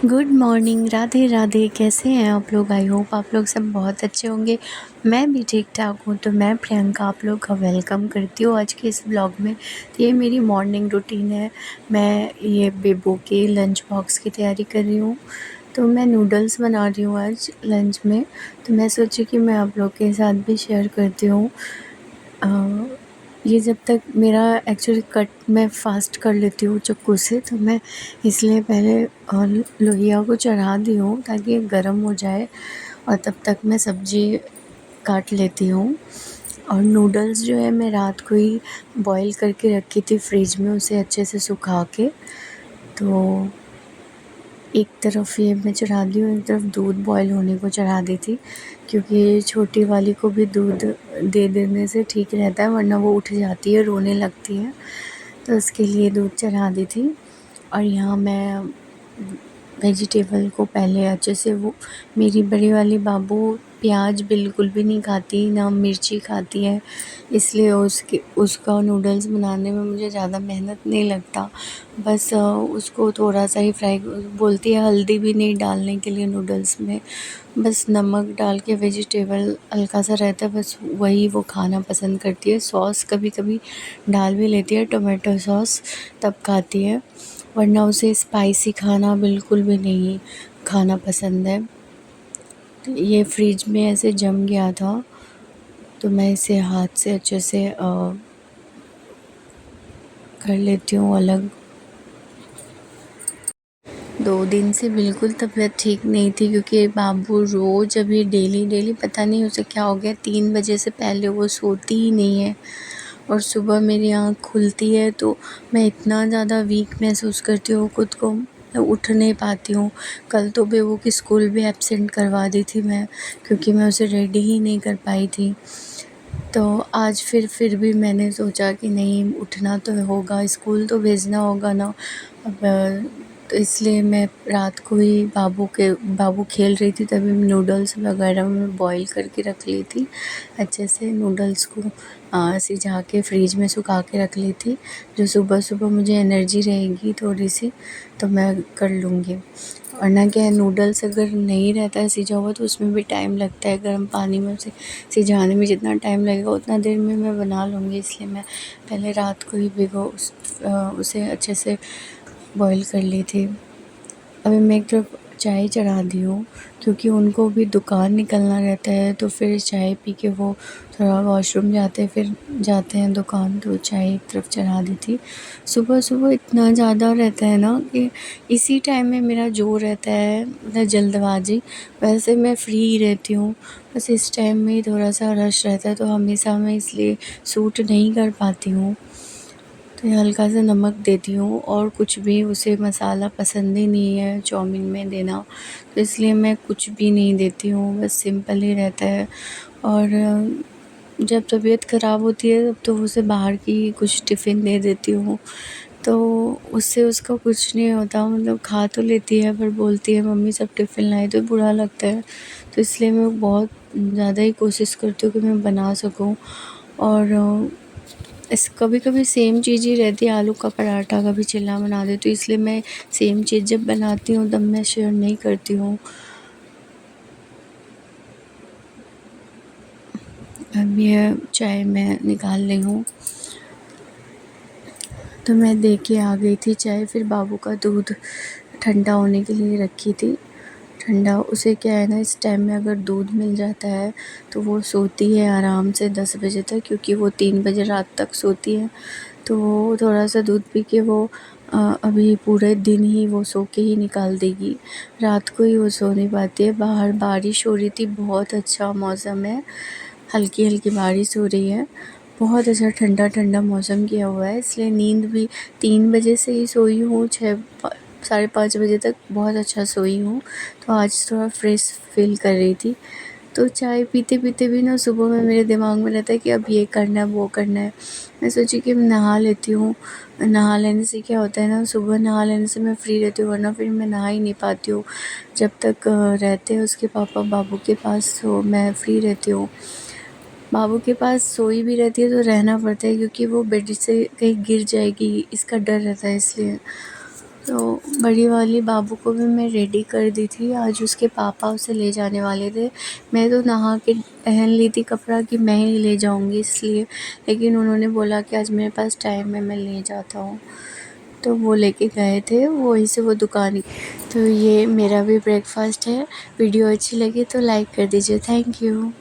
Good morning, Radhe Radhe. कैसे हैं आप लोग? आई होप आप लोग सब बहुत अच्छे होंगे। मैं भी ठीक ठाक हूँ। तो मैं प्रियंका आप लोग का वेलकम करती हूँ आज के इस ब्लॉग में। तो ये मेरी मॉर्निंग रूटीन है। मैं ये बेबो के लंच बॉक्स की तैयारी कर रही हूँ। तो मैं नूडल्स बना रही हूँ आज लंच में। तो मैं सोची कि मैं आप लोग के साथ भी शेयर करती हूँ। ये जब तक मेरा एक्चुअली कट मैं फ़ास्ट कर लेती हूँ चाकू से, तो मैं इसलिए पहले लोहिया को चढ़ा दी हूँ ताकि ये गर्म हो जाए और तब तक मैं सब्ज़ी काट लेती हूँ। और नूडल्स जो है मैं रात को ही बॉईल करके रखी थी फ्रिज में, उसे अच्छे से सुखा के। तो एक तरफ ये मैं चढ़ा दी हूँ, एक तरफ दूध बॉईल होने को चढ़ा दी थी, क्योंकि छोटी वाली को भी दूध दे देने से ठीक रहता है, वरना वो उठ जाती है, रोने लगती है। तो उसके लिए दूध चढ़ा दी थी। और यहाँ मैं वेजिटेबल को पहले अच्छे से वो मेरी बड़ी वाली बाबू प्याज बिल्कुल भी नहीं खाती, ना मिर्ची खाती है, इसलिए उसका नूडल्स बनाने में मुझे ज़्यादा मेहनत नहीं लगता। बस उसको थोड़ा सा ही फ्राई बोलती है, हल्दी भी नहीं डालने के लिए नूडल्स में, बस नमक डाल के वेजिटेबल हल्का सा रहता है, बस वही वो खाना पसंद करती है। सॉस कभी कभी डाल भी लेती है, टोमेटो सॉस, तब खाती है, वरना उसे स्पाइसी खाना बिल्कुल भी नहीं खाना पसंद है। तो ये फ्रिज में ऐसे जम गया था, तो मैं इसे हाथ से अच्छे से कर लेती हूँ अलग। 2 दिन से बिल्कुल तबीयत ठीक नहीं थी, क्योंकि बाबू रोज़ अभी डेली पता नहीं उसे क्या हो गया, 3 बजे से पहले वो सोती ही नहीं है। और सुबह मेरी आँख खुलती है तो मैं इतना ज़्यादा वीक महसूस करती हूँ खुद को, मैं उठ नहीं पाती हूँ। कल तो बेबो की स्कूल भी एब्सेंट करवा दी थी मैं, क्योंकि मैं उसे रेडी ही नहीं कर पाई थी। तो आज फिर भी मैंने सोचा कि नहीं, उठना तो होगा, स्कूल तो भेजना होगा ना। अब तो इसलिए मैं रात को ही बाबू खेल रही थी, तभी नूडल्स वगैरह मैं बॉईल करके रख ली थी अच्छे से। नूडल्स को सिझा के फ्रिज में सुखा के रख ली थी, जो सुबह मुझे एनर्जी रहेगी थोड़ी सी तो मैं कर लूँगी। वरना क्या है, नूडल्स अगर नहीं रहता है सिझा हुआ तो उसमें भी टाइम लगता है, गर्म पानी में उसे सिझाने में जितना टाइम लगेगा उतना देर में मैं बना लूँगी। इसलिए मैं पहले रात को ही उसे अच्छे से बॉईल कर ली थी। अभी मैं एक तरफ चाय चढ़ा दी हूँ, क्योंकि उनको भी दुकान निकलना रहता है, तो फिर चाय पी के वो थोड़ा वॉशरूम जाते हैं, फिर जाते हैं दुकान, तो चाय एक तरफ चढ़ा दी थी। सुबह इतना ज़्यादा रहता है ना कि इसी टाइम में मेरा जो रहता है मतलब जल्दबाजी, वैसे मैं फ्री ही रहती हूँ, बस इस टाइम में ही थोड़ा सा रश रहता है, तो हमेशा मैं इसलिए सूट नहीं कर पाती हूँ। तो हल्का सा नमक देती हूँ, और कुछ भी उसे मसाला पसंद ही नहीं है चाउमीन में देना, तो इसलिए मैं कुछ भी नहीं देती हूँ, बस सिंपल ही रहता है। और जब तबीयत ख़राब होती है तब तो उसे बाहर की कुछ टिफ़िन दे देती हूँ, तो उससे उसका कुछ नहीं होता, मतलब खा तो लेती है, पर बोलती है मम्मी सब टिफ़िन लाई, तो बुरा लगता है। तो इसलिए मैं बहुत ज़्यादा ही कोशिश करती हूँ कि मैं बना सकूँ। और इस कभी-कभी सेम चीज़ ही रहती है, आलू का पराठा, कभी चिल्ला बना देती हूँ, इसलिए मैं सेम चीज़ जब बनाती हूँ तब मैं शेयर नहीं करती हूँ। अब ये चाय मैं निकाल रही हूँ। तो मैं दे के आ गई थी चाय, फिर बाबू का दूध ठंडा होने के लिए रखी थी। ठंडा उसे क्या है ना, इस टाइम में अगर दूध मिल जाता है तो वो सोती है आराम से 10 बजे तक, क्योंकि वो 3 बजे रात तक सोती है। तो थोड़ा सा दूध पी के वो अभी पूरे दिन ही वो सो के ही निकाल देगी, रात को ही वो सो नहीं पाती है। बाहर बारिश हो रही थी, बहुत अच्छा मौसम है, हल्की हल्की बारिश हो रही है, बहुत अच्छा ठंडा ठंडा मौसम किया हुआ है, इसलिए नींद भी 3 बजे से ही सोई हूँ, 5:30 बजे तक बहुत अच्छा सोई हूँ। तो आज थोड़ा फ्रेश फील कर रही थी। तो चाय पीते-पीते भी ना सुबह में मेरे दिमाग में रहता है कि अब ये करना है, वो करना है। मैं सोची कि नहा लेती हूँ, नहा लेने से क्या होता है ना, सुबह नहा लेने से मैं फ्री रहती हूँ, वरना फिर मैं नहा ही नहीं पाती हूँ। जब तक रहते हैं उसके पापा बाबू के पास, तो मैं फ्री रहती हूँ। बाबू के पास सोई भी रहती है तो रहना पड़ता है, क्योंकि वो बेड से कहीं गिर जाएगी इसका डर रहता है, इसलिए। तो बड़ी वाली बाबू को भी मैं रेडी कर दी थी, आज उसके पापा उसे ले जाने वाले थे। मैं तो नहा के पहन ली थी कपड़ा कि मैं ही ले जाऊंगी इसलिए, लेकिन उन्होंने बोला कि आज मेरे पास टाइम है, मैं ले जाता हूँ। तो वो लेके गए थे वहीं से वो दुकान। तो ये मेरा भी ब्रेकफास्ट है। वीडियो अच्छी लगी तो लाइक कर दीजिए। Thank you.